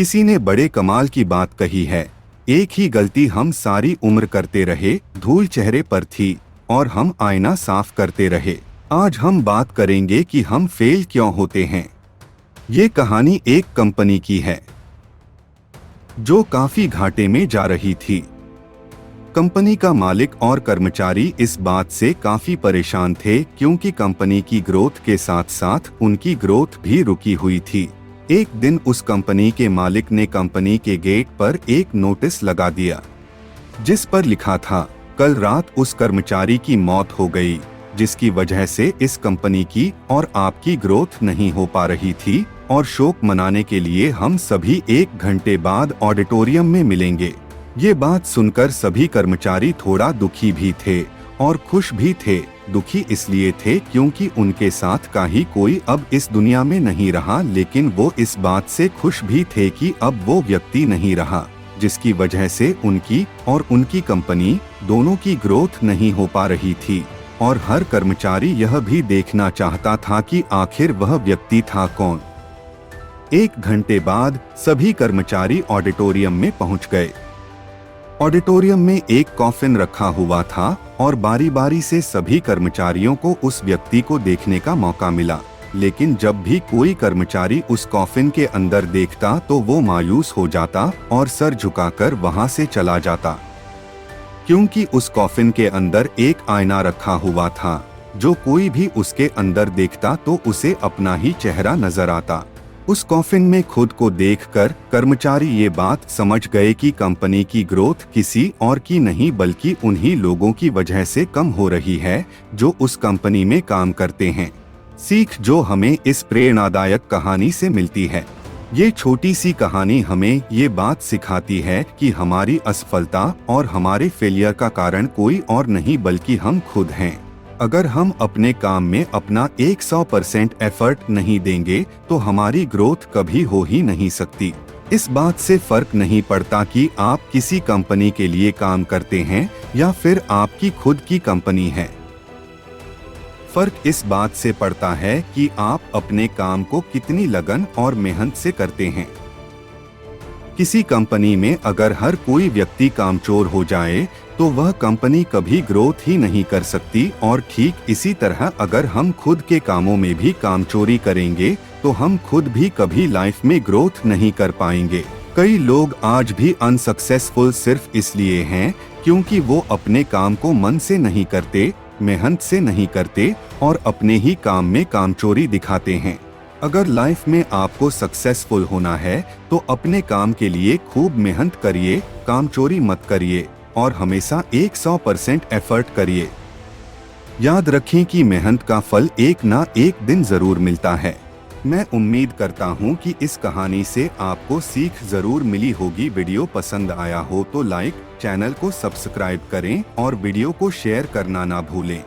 किसी ने बड़े कमाल की बात कही है, एक ही गलती हम सारी उम्र करते रहे, धूल चेहरे पर थी और हम आईना साफ करते रहे। आज हम बात करेंगे कि हम फेल क्यों होते हैं। ये कहानी एक कंपनी की है जो काफी घाटे में जा रही थी। कंपनी का मालिक और कर्मचारी इस बात से काफी परेशान थे क्योंकि कंपनी की ग्रोथ के साथ साथ उनकी ग्रोथ भी रुकी हुई थी। एक दिन उस कंपनी के मालिक ने कंपनी के गेट पर एक नोटिस लगा दिया जिस पर लिखा था, कल रात उस कर्मचारी की मौत हो गई जिसकी वजह से इस कंपनी की और आपकी ग्रोथ नहीं हो पा रही थी और शोक मनाने के लिए हम सभी 1 घंटे बाद ऑडिटोरियम में मिलेंगे। ये बात सुनकर सभी कर्मचारी थोड़ा दुखी भी थे और खुश भी थे। दुखी इसलिए थे क्योंकि उनके साथ का ही कोई अब इस दुनिया में नहीं रहा, लेकिन वो इस बात से खुश भी थे कि अब वो व्यक्ति नहीं रहा जिसकी वजह से उनकी और उनकी कंपनी दोनों की ग्रोथ नहीं हो पा रही थी। और हर कर्मचारी यह भी देखना चाहता था कि आखिर वह व्यक्ति था कौन। 1 घंटे बाद सभी कर्मचारी ऑडिटोरियम में पहुंच गए। ऑडिटोरियम में एक कॉफिन रखा हुआ था और बारी बारी से सभी कर्मचारियों को उस व्यक्ति को देखने का मौका मिला, लेकिन जब भी कोई कर्मचारी उस कॉफिन के अंदर देखता तो वो मायूस हो जाता और सर झुकाकर वहां से चला जाता, क्योंकि उस कॉफिन के अंदर एक आईना रखा हुआ था। जो कोई भी उसके अंदर देखता तो उसे अपना ही चेहरा नजर आता। उस कॉफिन में खुद को देखकर कर्मचारी ये बात समझ गए कि कंपनी की ग्रोथ किसी और की नहीं बल्कि उन्हीं लोगों की वजह से कम हो रही है जो उस कंपनी में काम करते हैं। सीख जो हमें इस प्रेरणादायक कहानी से मिलती है। ये छोटी सी कहानी हमें ये बात सिखाती है कि हमारी असफलता और हमारे फेलियर का कारण कोई और नहीं बल्कि हम खुद हैं। अगर हम अपने काम में अपना 100% एफर्ट नहीं देंगे तो हमारी ग्रोथ कभी हो ही नहीं सकती। इस बात से फर्क नहीं पड़ता कि आप किसी कंपनी के लिए काम करते हैं या फिर आपकी खुद की कंपनी है। फर्क इस बात से पड़ता है कि आप अपने काम को कितनी लगन और मेहनत से करते हैं। किसी कंपनी में अगर हर कोई व्यक्ति कामचोर हो जाए तो वह कंपनी कभी ग्रोथ ही नहीं कर सकती और ठीक इसी तरह अगर हम खुद के कामों में भी कामचोरी करेंगे तो हम खुद भी कभी लाइफ में ग्रोथ नहीं कर पाएंगे। कई लोग आज भी अनसक्सेसफुल सिर्फ इसलिए हैं क्योंकि वो अपने काम को मन से नहीं करते, मेहनत से नहीं करते और अपने ही काम में कामचोरी दिखाते हैं। अगर लाइफ में आपको सक्सेसफुल होना है तो अपने काम के लिए खूब मेहनत करिए, कामचोरी मत करिए और हमेशा 100% एफर्ट करिए। याद रखें कि मेहनत का फल एक ना एक दिन जरूर मिलता है। मैं उम्मीद करता हूं कि इस कहानी से आपको सीख जरूर मिली होगी। वीडियो पसंद आया हो तो लाइक, चैनल को सब्सक्राइब करें और वीडियो को शेयर करना ना भूलें।